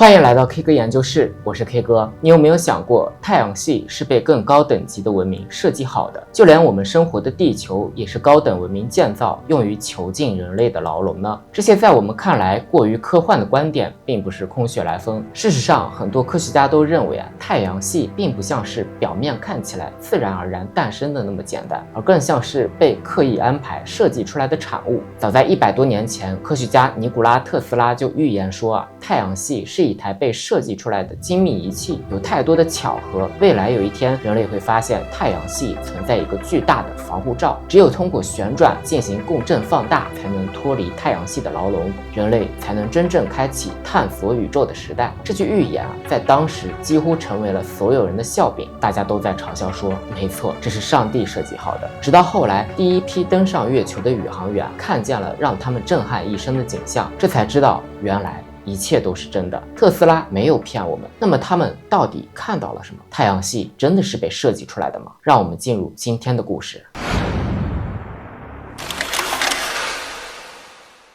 欢迎来到 K 哥研究室，我是 K 哥。你有没有想过，太阳系是被更高等级的文明设计好的？就连我们生活的地球也是高等文明建造，用于囚禁人类的牢笼呢？这些在我们看来过于科幻的观点，并不是空穴来风。事实上，很多科学家都认为太阳系并不像是表面看起来自然而然诞生的那么简单，而更像是被刻意安排设计出来的产物。早在100多年前，科学家尼古拉·特斯拉就预言说太阳系是一台被设计出来的精密仪器，有太多的巧合，未来有一天人类会发现太阳系存在一个巨大的防护罩，只有通过旋转进行共振放大，才能脱离太阳系的牢笼，人类才能真正开启探索宇宙的时代。这句预言在当时几乎成为了所有人的笑柄，大家都在嘲笑说，没错，这是上帝设计好的。直到后来第一批登上月球的宇航员看见了让他们震撼一生的景象，这才知道原来一切都是真的，特斯拉没有骗我们。那么他们到底看到了什么？太阳系真的是被设计出来的吗？让我们进入今天的故事。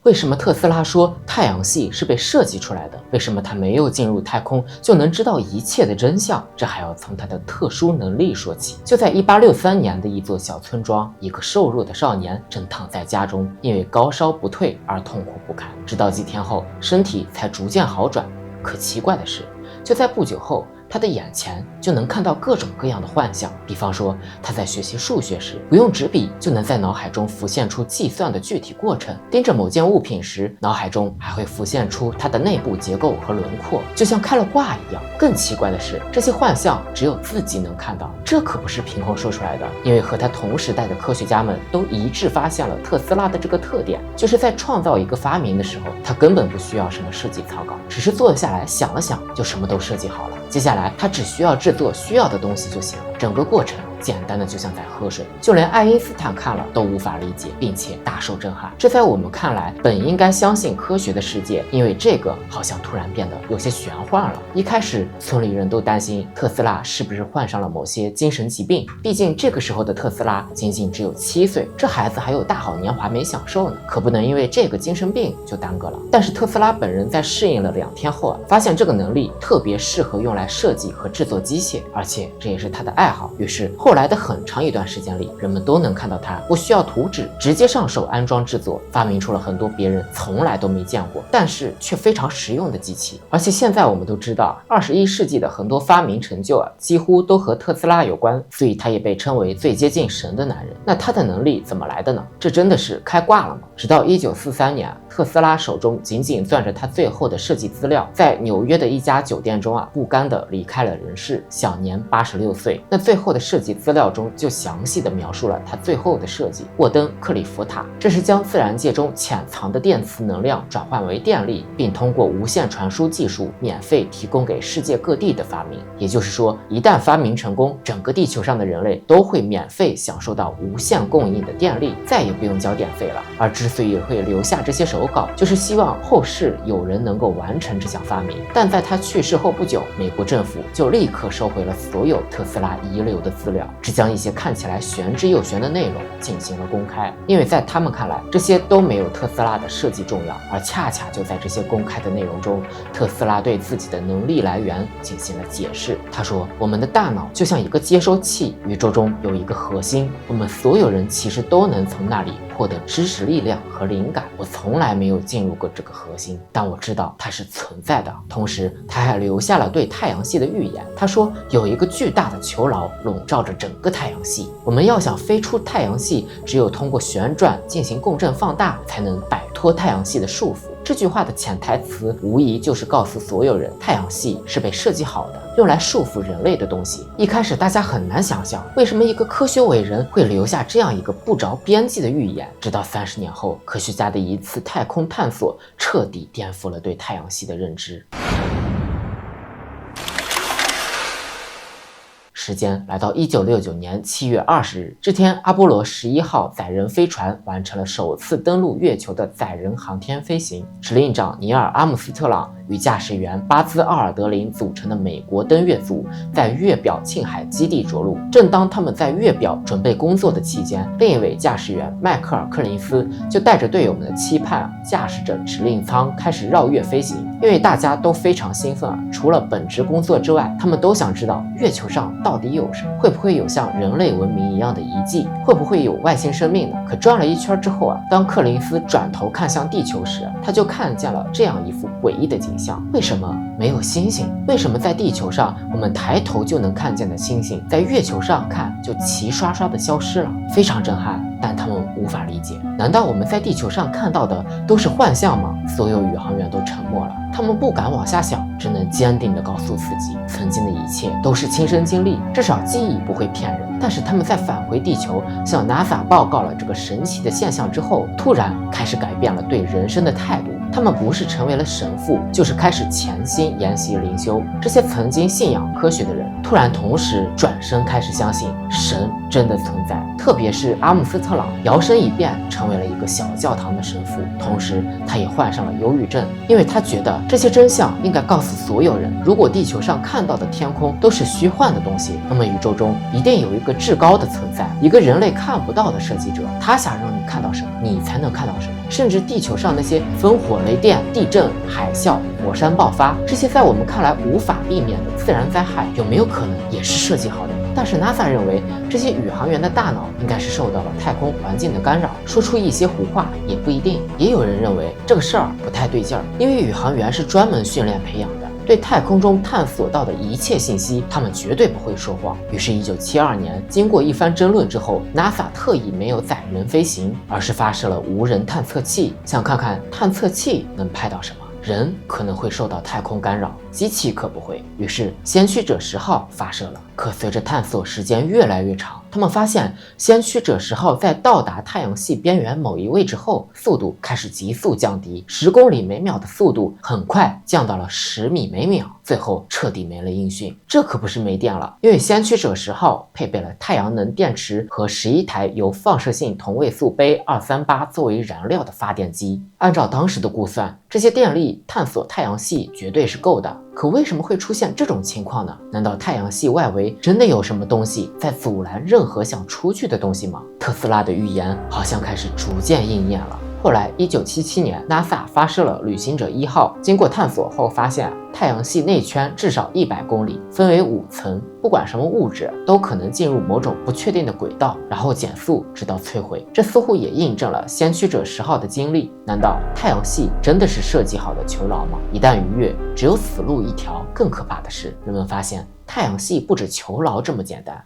为什么特斯拉说太阳系是被设计出来的？为什么他没有进入太空就能知道一切的真相？这还要从他的特殊能力说起。就在1863年的一座小村庄，一个瘦弱的少年正躺在家中，因为高烧不退而痛苦不堪，直到几天后身体才逐渐好转。可奇怪的是，就在不久后，他的眼前就能看到各种各样的幻象，比方说他在学习数学时，不用纸笔就能在脑海中浮现出计算的具体过程；盯着某件物品时，脑海中还会浮现出它的内部结构和轮廓，就像开了挂一样。更奇怪的是，这些幻象只有自己能看到，这可不是凭空说出来的，因为和他同时代的科学家们都一致发现了特斯拉的这个特点，就是在创造一个发明的时候，他根本不需要什么设计草稿，只是坐下来想了想，就什么都设计好了。接下来他只需要制作需要的东西就行了，整个过程简单的就像在喝水，就连爱因斯坦看了都无法理解，并且大受震撼。这在我们看来本应该相信科学的世界，因为这个好像突然变得有些玄幻了。一开始村里人都担心特斯拉是不是患上了某些精神疾病，毕竟这个时候的特斯拉仅仅只有7岁，这孩子还有大好年华没享受呢，可不能因为这个精神病就耽搁了。但是特斯拉本人在适应了2天后发现这个能力特别适合用来设计和制作机械，而且这也是他的爱好。于是后来的很长一段时间里，人们都能看到他不需要图纸，直接上手安装制作，发明出了很多别人从来都没见过，但是却非常实用的机器。而且现在我们都知道，21世纪的很多发明成就几乎都和特斯拉有关，所以他也被称为最接近神的男人。那他的能力怎么来的呢？这真的是开挂了吗？直到1943年，特斯拉手中紧紧攥着他最后的设计资料，在纽约的一家酒店中不甘地离开了人世，享年86岁。那最后的设计资料中就详细地描述了他最后的设计——沃登克里夫塔。这是将自然界中潜藏的电磁能量转换为电力，并通过无线传输技术免费提供给世界各地的发明。也就是说，一旦发明成功，整个地球上的人类都会免费享受到无限供应的电力，再也不用交电费了。而之所以会留下这些手稿，就是希望后世有人能够完成这项发明。但在他去世后不久，美国政府就立刻收回了所有特斯拉遗留的资料，只将一些看起来玄之又玄的内容进行了公开，因为在他们看来，这些都没有特斯拉的设计重要。而恰恰就在这些公开的内容中，特斯拉对自己的能力来源进行了解释。他说，我们的大脑就像一个接收器，宇宙中有一个核心，我们所有人其实都能从那里获得知识力量和灵感。我从来没有进入过这个核心，但我知道它是存在的。同时他还留下了对太阳系的预言。他说，有一个巨大的囚牢笼罩着整个太阳系，我们要想飞出太阳系，只有通过旋转进行共振放大，才能摆脱太阳系的束缚。这句话的潜台词无疑就是告诉所有人，太阳系是被设计好的，用来束缚人类的东西。一开始大家很难想象，为什么一个科学伟人会留下这样一个不着边际的预言。直到30年后，科学家的一次太空探索彻底颠覆了对太阳系的认知。时间来到1969年7月20日，这天阿波罗11号载人飞船完成了首次登陆月球的载人航天飞行。指令长尼尔·阿姆斯特朗与驾驶员巴兹·奥尔德林组成的美国登月组在月表庆海基地着陆。正当他们在月表准备工作的期间，另一位驾驶员迈克尔·柯林斯就带着队友们的期盼，驾驶着指令舱开始绕月飞行。因为大家都非常兴奋，除了本职工作之外，他们都想知道月球上到底有什么，会不会有像人类文明一样的遗迹，会不会有外星生命呢？可转了一圈之后当克林斯转头看向地球时，他就看见了这样一幅诡异的景象。为什么没有星星？为什么在地球上我们抬头就能看见的星星，在月球上看就齐刷刷的消失了？非常震撼，但他们无法理解。难道我们在地球上看到的都是幻象吗？所有宇航员都沉默了，他们不敢往下想，只能坚定地告诉自己，曾经的一切都是亲身经历，至少记忆不会骗人。但是他们在返回地球向 NASA 报告了这个神奇的现象之后，突然开始改变了对人生的态度。他们不是成为了神父，就是开始潜心研习灵修。这些曾经信仰科学的人，突然同时转身开始相信神真的存在。特别是阿姆斯特朗，摇身一变成为了一个小教堂的神父，同时他也患上了忧郁症，因为他觉得这些真相应该告诉所有人。如果地球上看到的天空都是虚幻的东西，那么宇宙中一定有一个至高的存在，一个人类看不到的设计者，他想让你看到什么，你才能看到什么。甚至地球上那些烽火雷电、地震、海啸、火山爆发，这些在我们看来无法避免的自然灾害，有没有可能也是设计好的？但是 NASA 认为这些宇航员的大脑应该是受到了太空环境的干扰，说出一些胡话也不一定。也有人认为这个事儿不太对劲儿，因为宇航员是专门训练培养的，对太空中探索到的一切信息，他们绝对不会说谎。于是1972年，经过一番争论之后， NASA 特意没有载人飞行，而是发射了无人探测器，想看看探测器能拍到什么。人可能会受到太空干扰，机器可不会。于是先驱者10号发射了。可随着探索时间越来越长，他们发现先驱者10号在到达太阳系边缘某一位置后，速度开始急速降低，10公里每秒的速度很快降到了10米每秒，最后彻底没了音讯。这可不是没电了，因为先驱者10号配备了太阳能电池和11台由放射性同位素钡238作为燃料的发电机。按照当时的估算，这些电力探索太阳系绝对是够的。可为什么会出现这种情况呢？难道太阳系外围真的有什么东西在阻拦任何想出去的东西吗？特斯拉的预言好像开始逐渐应验了。后来1977年 NASA 发射了旅行者1号，经过探索后发现太阳系内圈至少100公里，分为5层，不管什么物质都可能进入某种不确定的轨道，然后减速直到摧毁。这似乎也印证了先驱者10号的经历。难道太阳系真的是设计好的囚牢吗？一旦逾越，只有死路一条。更可怕的是，人们发现太阳系不止囚牢这么简单。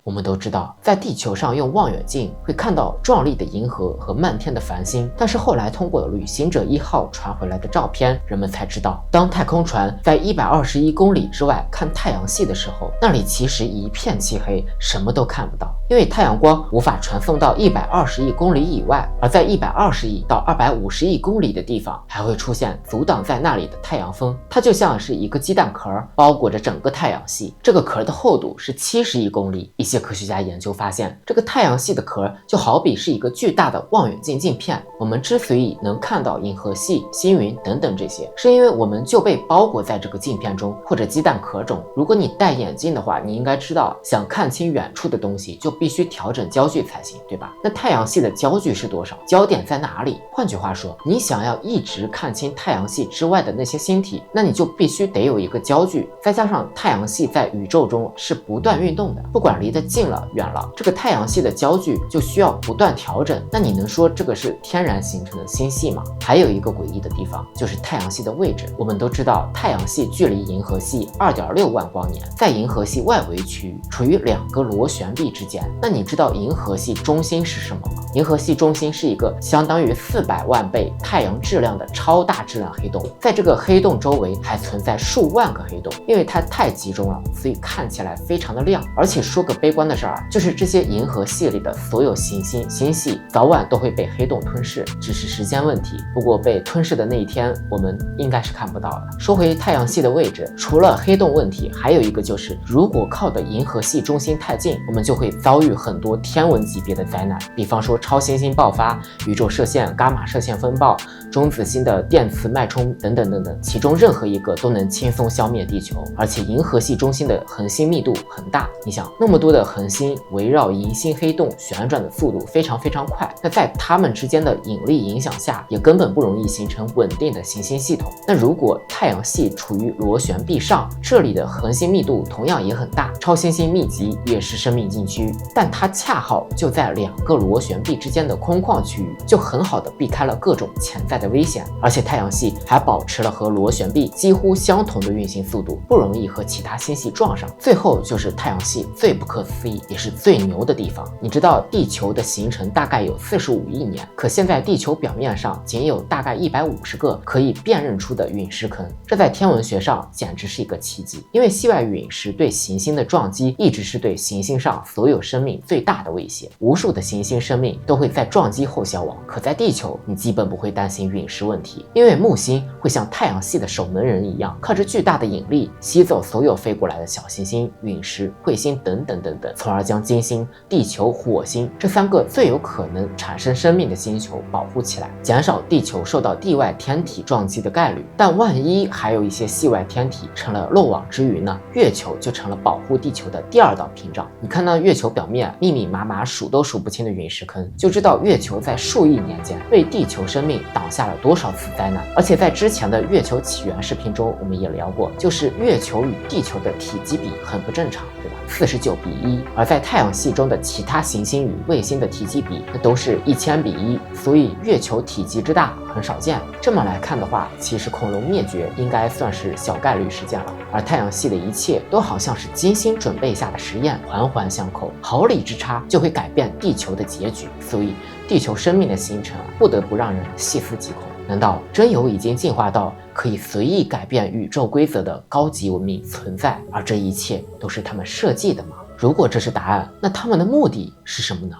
我们都知道，在地球上用望远镜会看到壮丽的银河和漫天的繁星，但是后来通过旅行者1号传回来的照片，人们才知道，当太空船在121公里之外看太阳系的时候，那里其实一片漆黑，什么都看不到，因为太阳光无法传送到120亿公里以外，而在120亿到250亿公里的地方，还会出现阻挡在那里的太阳风，它就像是一个鸡蛋壳，包裹着整个太阳系。这个壳的厚度是70亿公里。一些科学家研究发现，这个太阳系的壳就好比是一个巨大的望远镜镜片。我们之所以能看到银河系、星云等等这些，是因为我们就被包裹在这个镜片中或者鸡蛋壳中。如果你戴眼镜的话，你应该知道，想看清远处的东西就必须调整焦距才行，对吧？那太阳系的焦距是多少？焦点在哪里？换句话说，你想要一直看清太阳系之外的那些星体，那你就必须得有一个焦距，再加上太阳系在宇宙中是不断运动的，不管离得近了远了，这个太阳系的焦距就需要不断调整。那你能说这个是天然形成的星系吗？还有一个诡异的地方，就是太阳系的位置。我们都知道，太阳系距离银河系2.6万光年，在银河系外围区域，处于2个螺旋臂之间。那你知道银河系中心是什么吗？银河系中心是一个相当于400万倍太阳质量的超大质量黑洞，在这个黑洞周围还存在数万个黑洞，因为它太集中了，所以看起来非常的亮。而且说个悲观的事儿，就是这些银河系里的所有行星、星系早晚都会被黑洞吞噬，只是时间问题。不过被吞噬的那一天，我们应该是看不到了。说回太阳系的位置，除了黑洞问题，还有一个就是，如果靠的银河系中心太近，我们就会遭遭遇很多天文级别的灾难，比方说超新星爆发、宇宙射线、伽马射线风暴、中子星的电磁脉冲等等等等，其中任何一个都能轻松消灭地球。而且银河系中心的恒星密度很大，你想那么多的恒星围绕银星黑洞旋转的速度非常快，那在它们之间的引力影响下，也根本不容易形成稳定的行星系统。那如果太阳系处于螺旋臂上，这里的恒星密度同样也很大，超新星密集也是生命禁区，但它恰好就在2个螺旋臂之间的空旷区域，就很好的避开了各种潜在的危险。而且太阳系还保持了和螺旋臂几乎相同的运行速度，不容易和其他星系撞上。最后就是太阳系最不可思议也是最牛的地方，你知道地球的形成大概有45亿年，可现在地球表面上仅有大概150个可以辨认出的陨石坑，这在天文学上简直是一个奇迹。因为系外陨石对行星的撞击一直是对行星上所有生命最大的威胁，无数的行星生命都会在撞击后消亡。可在地球，你基本不会担心陨石问题，因为木星会像太阳系的守门人一样，靠着巨大的引力吸走所有飞过来的小行星、陨石、彗星等等，从而将金星、地球、火星这3个最有可能产生生命的星球保护起来，减少地球受到地外天体撞击的概率。但万一还有一些系外天体成了漏网之鱼呢？月球就成了保护地球的第2道屏障。你看到月球表面密密麻麻数都数不清的陨石坑，就知道月球在数亿年间为地球生命挡下了多少次灾难。而且在之前的月球起源视频中，我们也聊过，就是月球与地球的体积比很不正常，对吧？49:1，而在太阳系中的其他行星与卫星的体积比都是1000:1，所以月球体积之大很少见。这么来看的话，其实恐龙灭绝应该算是小概率事件了，而太阳系的一切都好像是精心准备下的实验，环环相扣，毫厘之差就会改变地球的结局。所以地球生命的形成不得不让人细思极恐。难道真有已经进化到可以随意改变宇宙规则的高级文明存在，而这一切都是他们设计的吗？如果这是答案，那他们的目的是什么呢？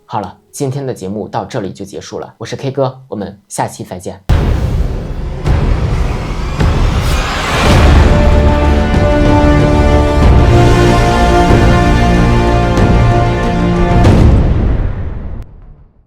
好了，今天的节目到这里就结束了，我是 K 哥，我们下期再见。